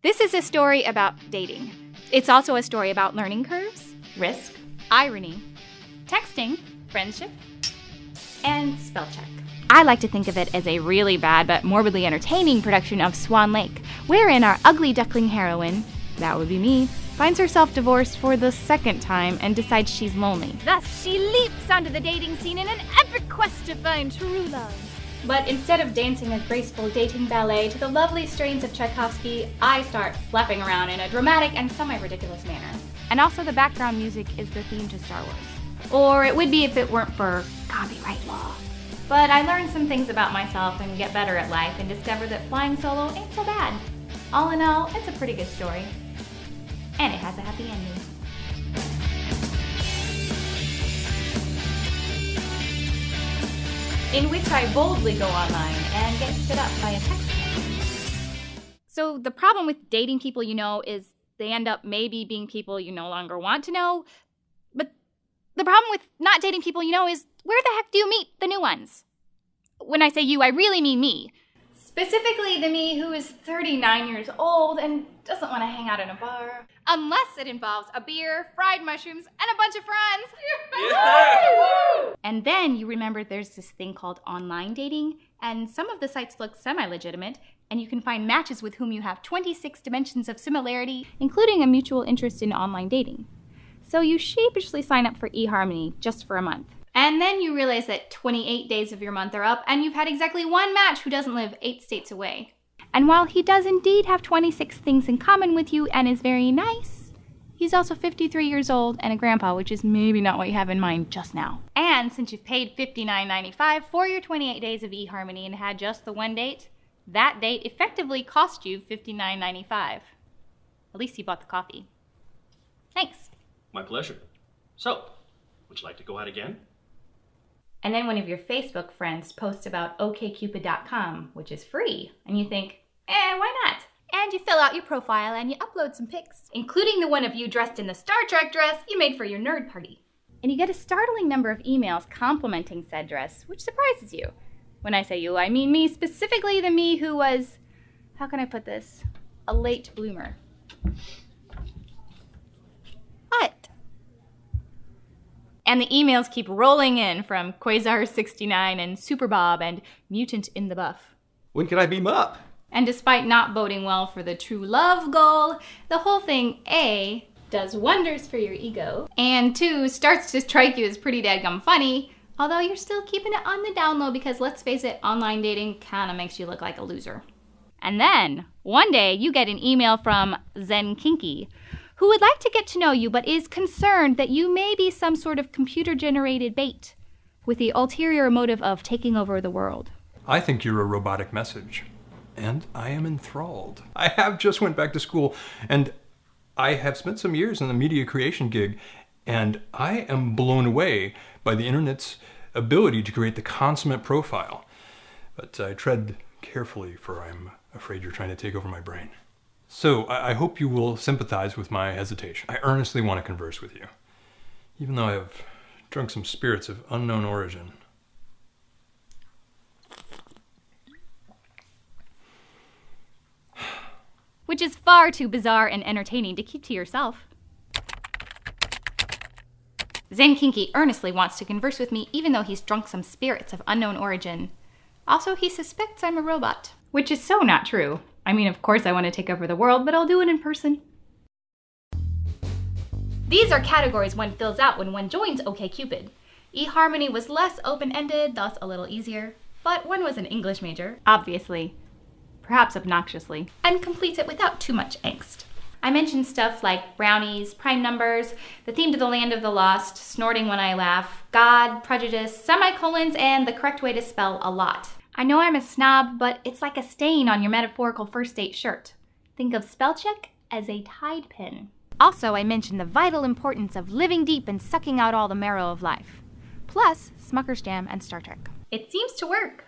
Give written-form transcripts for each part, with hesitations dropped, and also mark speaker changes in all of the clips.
Speaker 1: This is a story about dating. It's also a story about learning curves, risk, irony, texting, friendship, and spell check. I like to think of it as a really bad but morbidly entertaining production of Swan Lake, wherein our ugly duckling heroine, that would be me, finds herself divorced for the second time and decides she's lonely. Thus, she leaps onto the dating scene in an epic quest to find true love. But instead of dancing a graceful dating ballet to the lovely strains of Tchaikovsky, I start flapping around in a dramatic and semi-ridiculous manner. And also the background music is the theme to Star Wars. Or it would be if it weren't for copyright law. But I learned some things about myself and get better at life and discover that flying solo ain't so bad. All in all, it's a pretty good story. And it has a happy ending. In which I boldly go online and get stood up by a text. So the problem with dating people you know is they end up maybe being people you no longer want to know. But the problem with not dating people you know is where the heck do you meet the new ones? When I say you, I really mean me. Specifically the me who is 39 years old and doesn't want to hang out in a bar. Unless it involves a beer, fried mushrooms, and a bunch of friends. Yeah. And then you remember there's this thing called online dating, and some of the sites look semi-legitimate, and you can find matches with whom you have 26 dimensions of similarity, including a mutual interest in online dating. So you sheepishly sign up for eHarmony just for a month. And then you realize that 28 days of your month are up and you've had exactly one match who doesn't live 8 states away. And while he does indeed have 26 things in common with you and is very nice, he's also 53 years old and a grandpa, which is maybe not what you have in mind just now. And since you've paid $59.95 for your 28 days of eHarmony and had just the one date, that date effectively cost you $59.95. At least he bought the coffee. Thanks.
Speaker 2: My pleasure. So, would you like to go out again?
Speaker 1: And then one of your Facebook friends posts about okcupid.com, which is free. And you think, why not? And you fill out your profile and you upload some pics, including the one of you dressed in the Star Trek dress you made for your nerd party. And you get a startling number of emails complimenting said dress, which surprises you. When I say you, I mean me, specifically the me who was, how can I put this, a late bloomer. What? And the emails keep rolling in from Quasar69 and Super Bob and Mutant in the Buff.
Speaker 3: When can I beam up?
Speaker 1: And despite not boding well for the true love goal, the whole thing, A, does wonders for your ego, and 2, starts to strike you as pretty dadgum funny, although you're still keeping it on the down low because, let's face it, online dating kind of makes you look like a loser. And then, one day, you get an email from Zen Kinky, who would like to get to know you but is concerned that you may be some sort of computer-generated bait with the ulterior motive of taking over the world.
Speaker 4: I think you're a robotic message, and I am enthralled. I have just went back to school, and I have spent some years in the media creation gig, and I am blown away by the internet's ability to create the consummate profile. But I tread carefully, for I'm afraid you're trying to take over my brain. So, I hope you will sympathize with my hesitation. I earnestly want to converse with you, even though I have drunk some spirits of unknown origin.
Speaker 1: Which is far too bizarre and entertaining to keep to yourself. Zen Kinky earnestly wants to converse with me even though he's drunk some spirits of unknown origin. Also, he suspects I'm a robot, which is so not true. I mean, of course I want to take over the world, but I'll do it in person. These are categories one fills out when one joins OkCupid. eHarmony was less open-ended, thus a little easier, but one was an English major, obviously, perhaps obnoxiously, and completes it without too much angst. I mentioned stuff like brownies, prime numbers, the theme to the land of the lost, snorting when I laugh, God, prejudice, semicolons, and the correct way to spell a lot. I know I'm a snob, but it's like a stain on your metaphorical first date shirt. Think of spell check as a Tide pin. Also, I mentioned the vital importance of living deep and sucking out all the marrow of life. Plus, Smucker's Jam and Star Trek. It seems to work.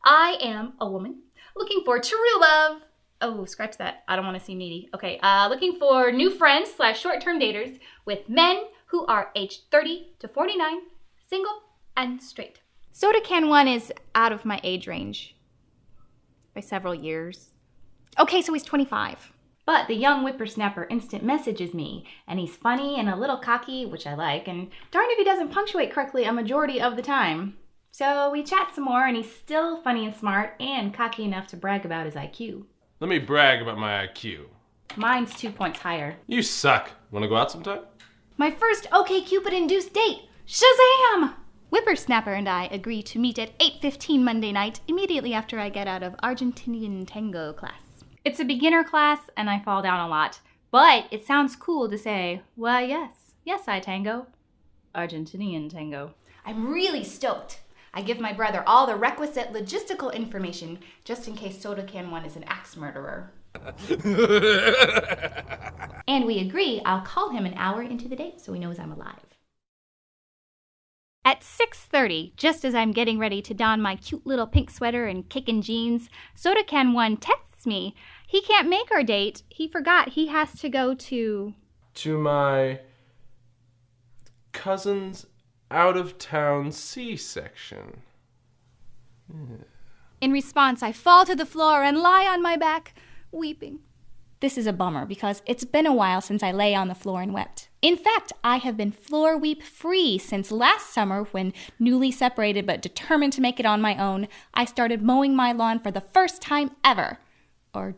Speaker 1: I am a woman looking for true love. Oh, scratch that. I don't want to seem needy. Okay, looking for new friends / short-term daters with men who are aged 30 to 49, single, and straight. Soda Can 1 is out of my age range by several years. Okay, so he's 25. But the young whippersnapper instant messages me, and he's funny and a little cocky, which I like, and darn if he doesn't punctuate correctly a majority of the time. So we chat some more, and he's still funny and smart and cocky enough to brag about his IQ.
Speaker 3: Let me brag about my IQ.
Speaker 1: Mine's 2 points higher.
Speaker 3: You suck. Wanna go out sometime?
Speaker 1: My first OkCupid-induced date! Shazam! Whippersnapper and I agree to meet at 8:15 Monday night, immediately after I get out of Argentinian tango class. It's a beginner class, and I fall down a lot. But it sounds cool to say, why yes, I tango. Argentinian tango. I'm really stoked. I give my brother all the requisite logistical information, just in case Soda Can 1 is an axe murderer. And we agree I'll call him an hour into the date so he knows I'm alive. At 6:30, just as I'm getting ready to don my cute little pink sweater and kickin' jeans, Soda Can 1 texts me. He can't make our date. He forgot he has to go to
Speaker 3: my cousin's out-of-town C-section.
Speaker 1: In response, I fall to the floor and lie on my back, weeping. This is a bummer because it's been a while since I lay on the floor and wept. In fact, I have been floor weep free since last summer when, newly separated but determined to make it on my own, I started mowing my lawn for the first time ever. Or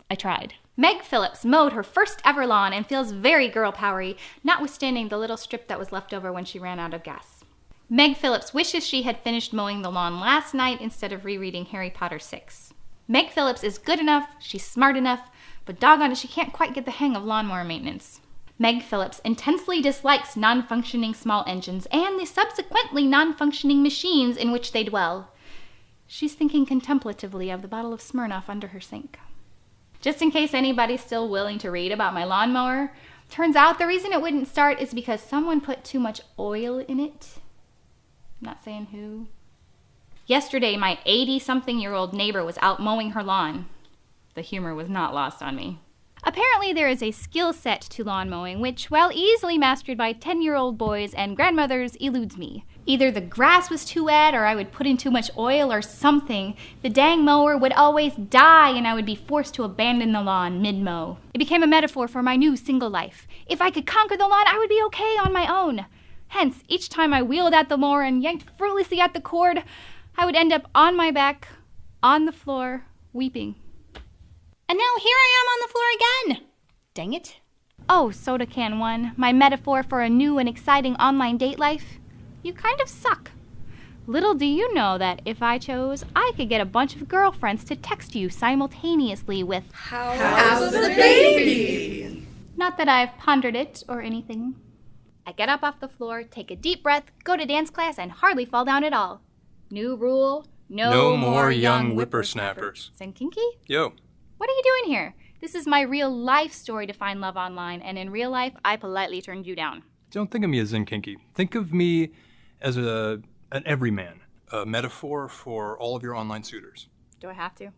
Speaker 1: I tried. Meg Phillips mowed her first ever lawn and feels very girl powery, notwithstanding the little strip that was left over when she ran out of gas. Meg Phillips wishes she had finished mowing the lawn last night instead of rereading Harry Potter 6. Meg Phillips is good enough, she's smart enough, but doggone it, she can't quite get the hang of lawnmower maintenance. Meg Phillips intensely dislikes non-functioning small engines and the subsequently non-functioning machines in which they dwell. She's thinking contemplatively of the bottle of Smirnoff under her sink. Just in case anybody's still willing to read about my lawnmower, turns out the reason it wouldn't start is because someone put too much oil in it. I'm not saying who. Yesterday, my 80-something-year-old neighbor was out mowing her lawn. The humor was not lost on me. Apparently there is a skill set to lawn mowing which, while easily mastered by 10-year-old boys and grandmothers, eludes me. Either the grass was too wet or I would put in too much oil or something. The dang mower would always die and I would be forced to abandon the lawn mid-mow. It became a metaphor for my new single life. If I could conquer the lawn, I would be okay on my own. Hence, each time I wheeled at the mower and yanked fruitlessly at the cord, I would end up on my back, on the floor, weeping. And now here I am on the floor again. Dang it. Oh, Soda Can 1, my metaphor for a new and exciting online date life. You kind of suck. Little do you know that if I chose, I could get a bunch of girlfriends to text you simultaneously with,
Speaker 5: "How's the baby?"
Speaker 1: Not that I've pondered it or anything. I get up off the floor, take a deep breath, go to dance class, and hardly fall down at all. New rule, no more young whippersnappers. Sing kinky?
Speaker 4: Yo.
Speaker 1: What are you doing here? This is my real life story to find love online, and in real life, I politely turned you down.
Speaker 4: Don't think of me as Zen Kinky. Think of me as an everyman, a metaphor for all of your online suitors.
Speaker 1: Do I have to?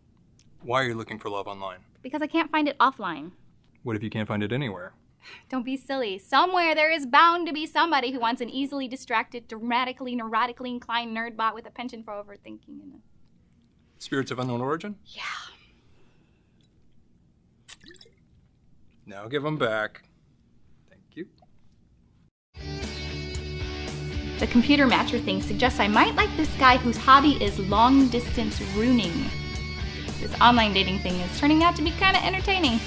Speaker 4: Why are you looking for love online?
Speaker 1: Because I can't find it offline.
Speaker 4: What if you can't find it anywhere?
Speaker 1: Don't be silly. Somewhere there is bound to be somebody who wants an easily distracted, dramatically, neurotically inclined nerdbot with a penchant for overthinking.
Speaker 4: Spirits of unknown origin?
Speaker 1: Yeah.
Speaker 4: Now give them back. Thank you.
Speaker 1: The computer matcher thing suggests I might like this guy whose hobby is long-distance ruining. This online dating thing is turning out to be kind of entertaining.